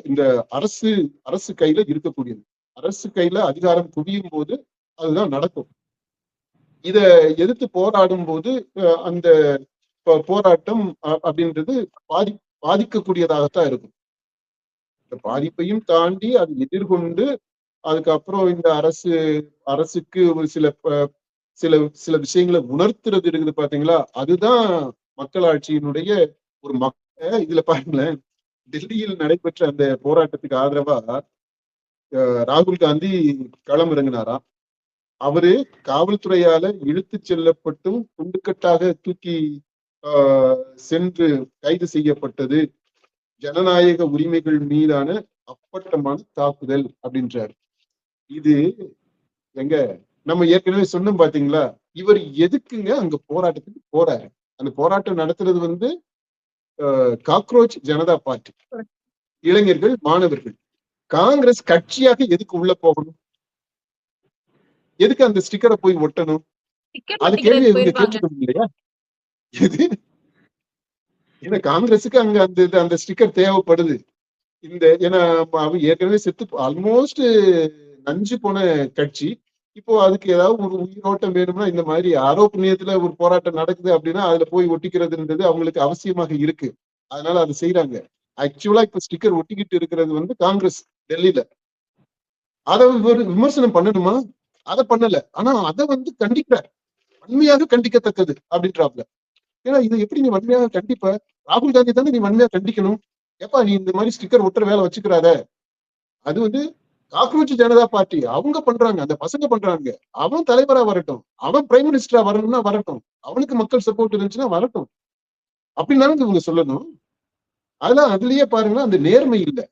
இந்த அரசு கையில இருக்கக்கூடியது. அரசு கையில அதிகாரம் குவியும் போது அதுதான் நடக்கும். இத எதிர்த்து போராடும் போது அந்த போராட்டம் அப்படின்றது பாதிக்கக்கூடியதாகத்தான் இருக்கும். இந்த பாதிப்பையும் தாண்டி அதை எதிர்கொண்டு அதுக்கப்புறம் இந்த அரசுக்கு ஒரு சில சில விஷயங்களை உணர்த்துறது இருக்குது பாத்தீங்களா, அதுதான் மக்களாட்சியினுடைய ஒரு இதுல பாருங்களேன், டெல்லியில் நடைபெற்ற அந்த போராட்டத்துக்கு ஆதரவா ராகுல் காந்தி களம் இறங்கினாராம். அவரு காவல்துறையால இழுத்து செல்லப்பட்டும் குண்டுக்கட்டாக தூக்கி சென்று கைது செய்யப்பட்டது ஜனநாயக உரிமைகள் மீதான அப்பட்டமான தாக்குதல் அப்படின்றாரு. இது எங்க நம்ம ஏற்கனவே சொன்னோம் பாத்தீங்களா, இவர் எதுக்குங்க அங்க போராட்டத்துக்கு போறாரு? அந்த போராட்டம் நடத்துறது காக்ரோச் ஜனதா பார்ட்டி, இளைஞர்கள், மாணவர்கள். காங்கிரஸ் கட்சியாக எதுக்கு உள்ள போகணும்? எதுக்கு அந்த ஸ்டிக்கரை போய் ஒட்டணும்? அது கேள்வி இவங்க கேட்டுக்கணும் இல்லையா? ஏன்னா காங்கிரஸுக்கு அங்க அந்த ஸ்டிக்கர் தேவைப்படுது. ஏன்னா ஏற்கனவே ஆல்மோஸ்ட் நஞ்சு போன கட்சி. இப்போ அதுக்கு ஏதாவது ஒரு உயிரோட்டம் வேணும்னா இந்த மாதிரி ஆரோப்பணியத்துல ஒரு போராட்டம் நடக்குது அப்படின்னா அதுல போய் ஒட்டிக்கிறதுன்றது அவங்களுக்கு அவசியமாக இருக்கு. அதனால அதை செய்யறாங்க. ஆக்சுவலா இப்ப ஸ்டிக்கர் ஒட்டிக்கிட்டு இருக்கிறது காங்கிரஸ் டெல்லியில. அதை ஒரு விமர்சனம் பண்ணணுமா? அதை பண்ணல. ஆனா அதை கண்டிக்கிறார், வன்மையாக கண்டிக்கத்தக்கது அப்படின்றாப்ல. ஏன்னா இது எப்படி நீ வன்மையாக கண்டிப்ப? ராகுல் காந்தி தானே நீ வன்மையா கண்டிக்கணும். எப்பா நீ இந்த மாதிரி ஸ்டிக்கர் ஒட்டுற வேலை வச்சுக்கிறாத. அது காக்ரோச் ஜனதா பார்ட்டி அவங்க பண்றாங்க, அந்த பசங்க பண்றாங்க. அவன் தலைவரா வரட்டும், அவன் பிரைம் மினிஸ்டரா வரணும்னா வரட்டும், அவனுக்கு மக்கள் சப்போர்ட் இருந்துச்சுன்னா வரட்டும் அப்படின்னு இவங்க சொல்லணும். அதெல்லாம் அதுலயே பாருங்க, அந்த நேர்மை இல்லை.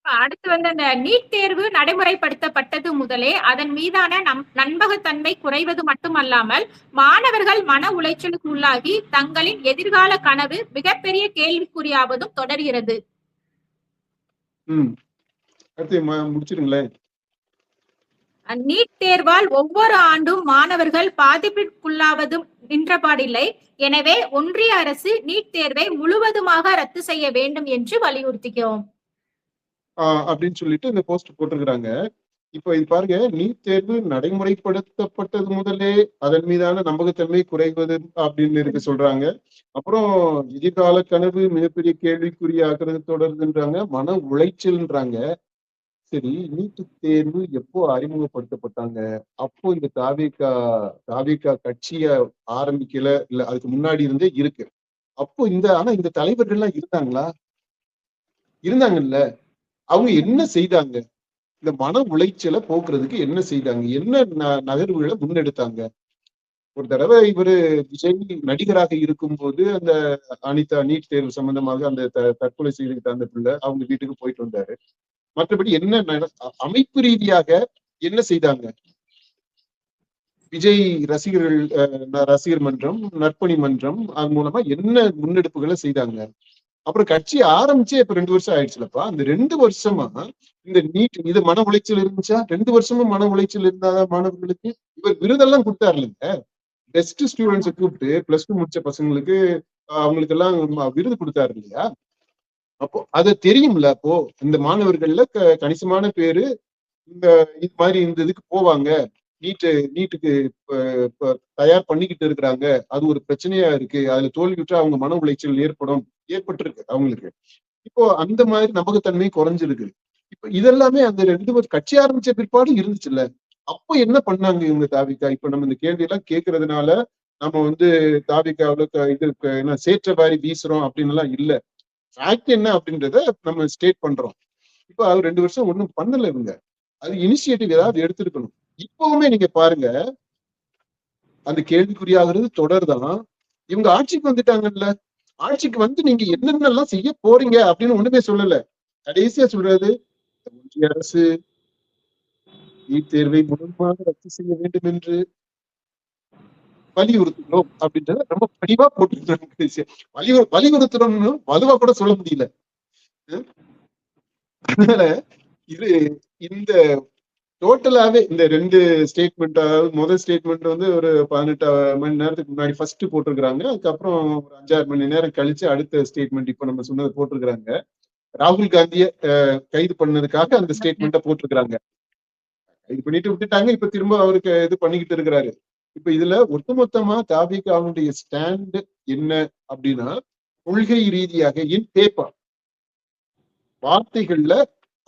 அடுத்து அந்த நீட் தேர்வு நடைமுறைப்படுத்தப்பட்டது முதலே அதன் மீதான நம்பகத்தன்மை குறைவது மட்டுமல்லாமல் மாணவர்கள் மன உளைச்சலுக்கு உள்ளாகி தங்களின் எதிர்கால கனவு மிகப்பெரிய கேள்விக்குறியாவதும் தொடர்கிறது. முடிச்சிருங்களேன். நீட் தேர்வால் ஒவ்வொரு ஆண்டும் மாணவர்கள் பாதிப்பிற்குள்ளாவதும் நின்றபாடில்லை. எனவே ஒன்றிய அரசு நீட் தேர்வை முழுவதுமாக ரத்து செய்ய வேண்டும் என்று வலியுறுத்துகிறோம் அப்படின்னு சொல்லிட்டு இந்த போஸ்ட் போட்டிருக்கிறாங்க. இப்ப இது பாருங்க, நீட் தேர்வு நடைமுறைப்படுத்தப்பட்டது முதலே அதன் மீதான நம்பகத்தன்மை குறைவது அப்படின்னு இருக்கு சொல்றாங்க. அப்புறம் எதிர்கால கனவு மிகப்பெரிய கேள்விக்குறியாகிறது தொடருதுன்றாங்க, மன உளைச்சல்ன்றாங்க. சரி, நீட்டு தேர்வு எப்போ அறிமுகப்படுத்தப்பட்டாங்க? அப்போ இந்த தாவேகா கட்சிய ஆரம்பிக்கல, இல்ல அதுக்கு முன்னாடி இருந்தே இருக்கு. அப்போ ஆனா இந்த தலைவர்கள்லாம் இருந்தாங்கல்ல, அவங்க என்ன செய்தாங்க? இந்த மன உளைச்சலை போக்குறதுக்கு என்ன செய்தாங்க? என்ன நகர்வுகளை முன்னெடுத்தாங்க? ஒரு தடவை இவரு விஜய் நடிகராக இருக்கும்போது அந்த அனிதா நீட் தேர்வு சம்பந்தமாக அந்த தற்கொலை செய்துக்கிட்ட அந்த பிள்ளை அவங்க வீட்டுக்கு போயிட்டு வந்தாரு. மற்றபடி என்ன அமைப்பு ரீதியாக என்ன செய்தாங்க? விஜய் ரசிகர் மன்றம், நற்பணி மன்றம், அது மூலமா என்ன முன்னெடுப்புகளை செய்தாங்க? அப்புறம் கட்சி ஆரம்பிச்சே இப்ப 2 வருஷம் ஆயிடுச்சுலப்பா. அந்த 2 வருஷமா இந்த நீட் இது மன உளைச்சல் இருந்துச்சா? 2 வருஷமும் மன உளைச்சல் இருந்தாதான் மாணவர்களுக்கு இவர் விருதெல்லாம் கொடுத்தாரு இல்லைங்க. பெஸ்ட் ஸ்டூடெண்ட்ஸை கூப்பிட்டு +2 முடிச்ச பசங்களுக்கு அவங்களுக்கு எல்லாம் விருது கொடுத்தாரு இல்லையா? அப்போ அது தெரியும்ல. அப்போ இந்த மாணவர்கள்ல கணிசமான பேரு இது மாதிரி இந்த இதுக்கு போவாங்க, நீட்டுக்கு தயார் பண்ணிக்கிட்டு இருக்கிறாங்க, அது ஒரு பிரச்சனையா இருக்கு, அதுல தோல்வியுற்றா அவங்க மன உளைச்சல் ஏற்பட்டிருக்கு அவங்களுக்கு. இப்போ அந்த மாதிரி நம்பகத்தன்மை குறைஞ்சிருக்கு. இப்ப இதெல்லாமே அந்த 2 வருஷம் கட்சி ஆரம்பிச்ச பிற்பாடு இருந்துச்சுல்ல. அப்போ என்ன பண்ணாங்க இவங்க தாவிகா? இப்ப நம்ம இந்த கேள்வி எல்லாம் கேட்கறதுனால நம்ம தாவிகாவுல இது என்ன சேற்ற வாரி வீசுறோம் அப்படின்னு எல்லாம் இல்ல. ஃபேக்ட் என்ன அப்படின்றத நம்ம ஸ்டேட் பண்றோம். இப்ப அது 2 வருஷம் ஒண்ணும் பண்ணல இவங்க. அது இனிஷியேட்டிவ் ஏதாவது எடுத்திருக்கணும். இப்பவுமே நீங்க பாருங்க, அந்த கேள்விக்குறியாகிறது தொடர்தான். இவங்க ஆட்சிக்கு வந்துட்டாங்கல்ல, ஆட்சிக்கு வந்து நீங்க என்னென்னலாம் செய்ய போறீங்க அப்படின்னு ஒண்ணுமே சொல்லல. கடைசியா சொல்றது, ஒன்றிய அரசு நீட் தேர்வை முழுமையாக ரத்து செய்ய வேண்டும் என்று வலியுறுத்துகிறோம் அப்படின்றத ரொம்ப பணிவா போட்டுருக்காங்க. கடைசியா வலியுறுத்துறோம்னு வலுவா கூட சொல்ல முடியல. அதனால இது இந்த டோட்டலாவே இந்த 2 ஸ்டேட்மெண்ட், அதாவது முதல் ஸ்டேட்மெண்ட் வந்து ஒரு 18 மணி நேரத்துக்கு முன்னாடி ஃபர்ஸ்ட் போட்டிருக்கிறாங்க. அதுக்கப்புறம் ஒரு 5-6 மணி நேரம் கழிச்சு அடுத்த ஸ்டேட்மெண்ட் இப்ப நம்ம சொன்னது போட்டிருக்கிறாங்க. ராகுல் காந்திய கைது பண்ணதுக்காக அந்த ஸ்டேட்மெண்ட்டை போட்டிருக்கிறாங்க. கைது பண்ணிட்டு விட்டுட்டாங்க. இப்ப திரும்ப அவருக்கு இது பண்ணிக்கிட்டு இருக்கிறாரு. இப்ப இதுல ஒட்டுமொத்தமா தாவேகாவுடைய ஸ்டாண்ட் என்ன அப்படின்னா, கொள்கை ரீதியாக இன் பேப்பர் வார்த்தைகள்ல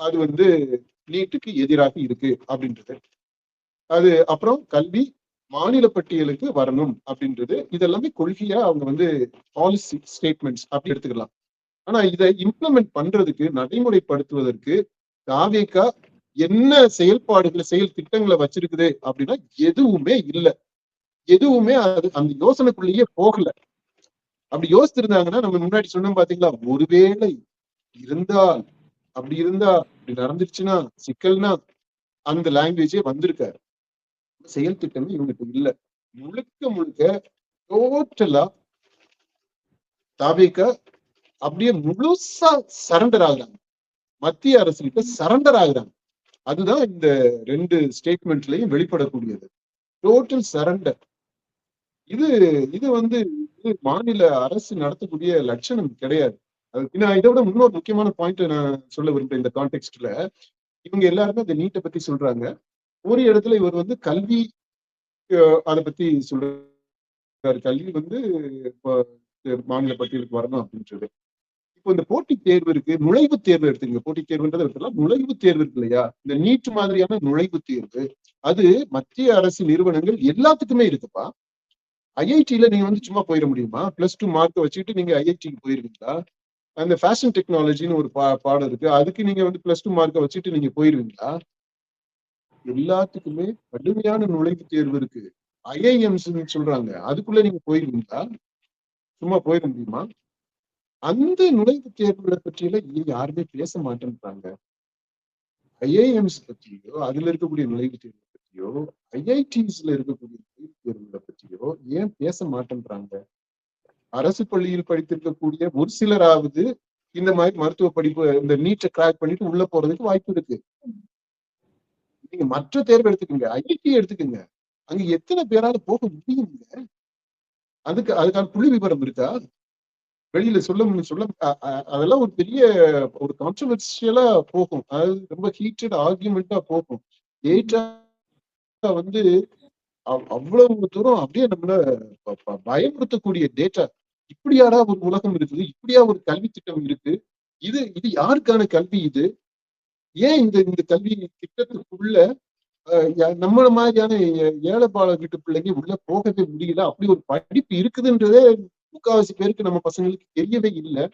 அது வந்து நீட்டுக்கு எதிராக இருக்கு அப்படின்றது. அது அப்புறம் கல்வி மாநில பட்டியலுக்கு வரணும் அப்படின்றது. இதெல்லாமே கொள்கையா அவங்க வந்து பாலிசி ஸ்டேட்மெண்ட்ஸ் அப்படி எடுத்துக்கலாம். ஆனா இதை இம்ப்ளிமெண்ட் பண்றதுக்கு, நடைமுறைப்படுத்துவதற்கு தாவேகா என்ன செயல்பாடுகளை, செயல் திட்டங்களை வச்சிருக்குது அப்படின்னா எதுவுமே இல்லை. எதுவுமே அது அந்த யோசனைக்குள்ளேயே போகல. அப்படி யோசிச்சிருந்தாங்கன்னா நம்ம முன்னாடி சொன்னோம் பாத்தீங்களா, ஒருவேளை இருந்தால், அப்படி இருந்தா, அப்படி நடந்துருச்சுன்னா, சிக்கல்னா அந்த லாங்குவேஜே வந்திருக்காரு. செயல் திட்டமே இவங்களுக்கு இல்ல. முழுக்க முழுக்க டோட்டலா தாவேகா அப்படியே முழுசா சரண்டர் ஆகுறாங்க. மத்திய அரசு கிட்ட சரண்டர் ஆகுறாங்க. அதுதான் இந்த 2 ஸ்டேட்மெண்ட்லயும் வெளிப்படக்கூடியது. Total surrender. இது இது வந்து மாநில அரசு நடத்தக்கூடிய லட்சணம் கிடையாது. நான் இதை விட இன்னொரு முக்கியமான பாயிண்ட் நான் சொல்ல விரும்புறேன் இந்த கான்டெக்ட்ல. இவங்க எல்லாருமே இந்த நீட்டை பத்தி சொல்றாங்க. ஒரு இடத்துல இவர் வந்து கல்வி அதை பத்தி சொல்றாரு. கல்வி வந்து மாநில பட்டியலுக்கு வரணும் அப்படின்றது. இப்போ இந்த போட்டித் தேர்வு இருக்கு, நுழைவுத் தேர்வு எடுத்துங்க. போட்டித் தேர்வுன்றது எடுத்துக்கலாம். நுழைவுத் தேர்வு இருக்கு இல்லையா, இந்த நீட் மாதிரியான நுழைவுத் தேர்வு அது மத்திய அரசு நிறுவனங்கள் எல்லாத்துக்குமே இருக்குப்பா. ஐஐடியில நீங்க வந்து சும்மா போயிட முடியுமா? +2 மார்க் வச்சுட்டு நீங்க ஐஐடிக்கு போயிருவீங்களா? அந்த ஃபேஷன் டெக்னாலஜின்னு ஒரு பாடம் இருக்கு, அதுக்கு நீங்க வந்து +2 மார்க்கை வச்சுட்டு நீங்க போயிருவீங்களா? எல்லாத்துக்குமே கடுமையான நுழைவுத் தேர்வு இருக்கு. ஐஐஎம்ஸ் சொல்றாங்க, அதுக்குள்ள நீங்க போயிருவீங்களா? சும்மா போயிட முடியுமா? அந்த நுழைவுத் தேர்வுகளை பற்றியெல்லாம் யாருமே பேச மாட்டேன்றாங்க. ஐஐஎம்ஸ் பற்றியோ, அதுல இருக்கக்கூடிய நுழைவுத் தேர்வு பற்றியோ, ஐஐடிஸ்ல இருக்கக்கூடிய நுழைவுத் தேர்வுகளை பற்றியோ ஏன் பேச மாட்டேன்றாங்க? அரசு பள்ளியில் படித்திருக்கக்கூடிய ஒரு சிலராவது இந்த மாதிரி மருத்துவ படிப்பு, இந்த நீட்டை கிராக் பண்ணிட்டு உள்ள போறதுக்கு வாய்ப்பு இருக்கு. நீங்க மற்ற தேர்வு எடுத்துக்கோங்க, ஐஐடி எடுத்துக்கோங்க, அங்க எத்தனை பேரால போக முடியுங்க? அதுக்கான புள்ளி விவரம் இருக்கா? வெளியில சொல்ல அதெல்லாம் ஒரு பெரிய ஒரு கான்ட்ரோவர்சியலா போகும். அதாவது ரொம்ப ஹீட்டட் ஆர்கியூமெண்டா போகும். டேட்டா வந்து அவ்வளவு தூரம் அப்படியே நம்மள பயமுறுத்தக்கூடிய டேட்டா. இப்படியாடா ஒரு உலகம் இருக்குது, இப்படியா ஒரு கல்வி திட்டம் இருக்கு, இது இது யாருக்கான கல்வி? இது ஏன் இந்த கல்வி திட்டத்துக்குள்ள நம்மள மாதிரியான ஏழைப்பாள வீட்டு பிள்ளைங்க உள்ள போகவே முடியல? அப்படி ஒரு படிப்பு இருக்குதுன்றதே முக்காவாசி பேருக்கு நம்ம பசங்களுக்கு தெரியவே இல்லை.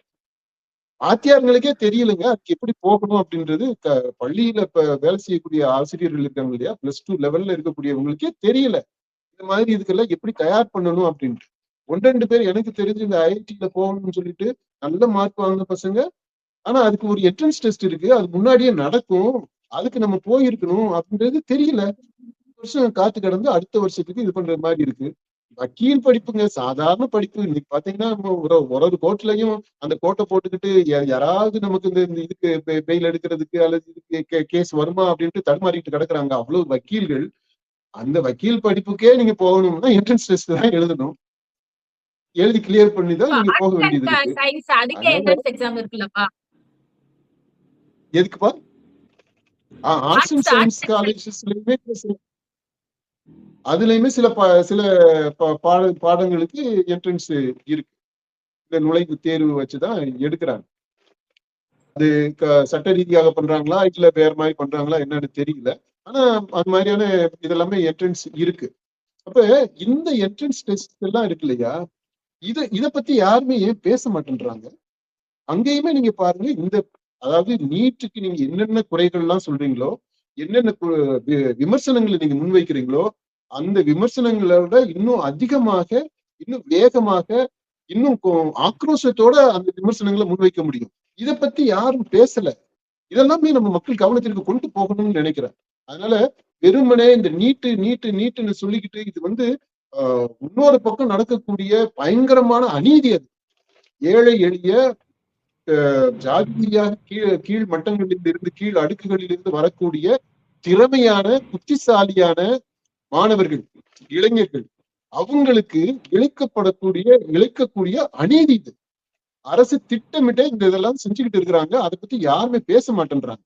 வாத்தியார்களுக்கே தெரியலங்க அதுக்கு எப்படி போகணும் அப்படின்றது. பள்ளியில இப்ப வேலை செய்யக்கூடிய ஆசிரியர்கள் இருக்காங்க இல்லையா, +2 லெவல்ல இருக்கக்கூடியவங்களுக்கே தெரியல இந்த மாதிரி இதுக்கெல்லாம் எப்படி தயார் பண்ணணும் அப்படின்ட்டு. 1-2 பேர் எனக்கு தெரிஞ்சு இந்த ஐஐடில போகணும்னு சொல்லிட்டு நல்ல மார்க் வாங்கின பசங்க. ஆனா அதுக்கு ஒரு என்ட்ரன்ஸ் டெஸ்ட் இருக்கு, அது முன்னாடியே நடக்கும், அதுக்கு நம்ம போயிருக்கணும் அப்படின்றது தெரியல. வருஷம் காத்து கடந்து அடுத்த வருஷத்துக்கு இது பண்ற மாதிரி இருக்கு. வக்கீல் படிப்புங்க, சாதாரண படிப்பு. இன்னைக்கு பாத்தீங்கன்னா ஒரு கோர்ட்லயும் அந்த கோட்டை போட்டுக்கிட்டு யாராவது நமக்கு இந்த இதுக்கு பெயில் எடுக்கிறதுக்கு அல்லது இதுக்கு கேஸ் வருமா அப்படின்ட்டு தடுமாறிட்டு கிடக்குறாங்க அவ்வளவு வக்கீல்கள். அந்த வக்கீல் படிப்புக்கே நீங்க போகணும்னா என்ட்ரன்ஸ் டெஸ்ட் தான் எழுதணும். எழுதி கிளியர் பண்ணி தான் நீங்க போக வேண்டியது இருக்கு. எதுக்குப்பா? ஆர்ட்ஸ் அண்ட் சயின்ஸ் காலேஜஸ்லயுமே அதுலயுமே சில பாடங்களுக்கு என்ட்ரன்ஸ் இருக்கு. இந்த நுழைவு தேர்வு வச்சுதான் எடுக்கிறாங்க. அது சட்ட ரீதியாக பண்றாங்களா இல்ல வேற மாதிரி பண்றாங்களா என்னன்னு தெரியல. ஆனா அது மாதிரியான இதெல்லாமே என்ட்ரன்ஸ் இருக்கு. அப்ப இந்த என்ட்ரன்ஸ் டெஸ்ட் எல்லாம் இருக்கு இல்லையா, இத பத்தி யாருமே ஏன் பேச மாட்டேன்றாங்க? அங்கேயுமே நீங்க பாருங்க, அதாவது நீட்டுக்கு நீங்க என்னென்ன குறைகள் எல்லாம் சொல்றீங்களோ, என்னென்ன விமர்சனங்களை நீங்க முன்வைக்கிறீங்களோ, அந்த விமர்சனங்களோட இன்னும் அதிகமாக இன்னும் வேகமாக, இன்னும் ஆக்ரோஷத்தோட அந்த விமர்சனங்களை முன்வைக்க முடியும். இதை பத்தி யாரும் பேசல. இதெல்லாமே நம்ம மக்கள் கவனத்திற்கு கொண்டு போகணும்னு நினைக்கிறேன். அதனால வெறுமனே இந்த நீட்டுன்னு சொல்லிக்கிட்டு இது இன்னொரு பக்கம் நடக்கக்கூடிய பயங்கரமான அநீதி. அது ஏழை எளிய ஜாதியாக கீழ் மட்டங்களில் இருந்து, கீழ் அடுக்குகளில் இருந்து வரக்கூடிய திறமையான, புத்திசாலியான மாணவர்கள், இளைஞர்கள், அவங்களுக்கு இழைக்கக்கூடிய அநீதி இது. அரசு திட்டமிட்ட இந்த இதெல்லாம் செஞ்சுக்கிட்டு இருக்கிறாங்க. அதை பத்தி யாருமே பேச மாட்டேன்றாங்க.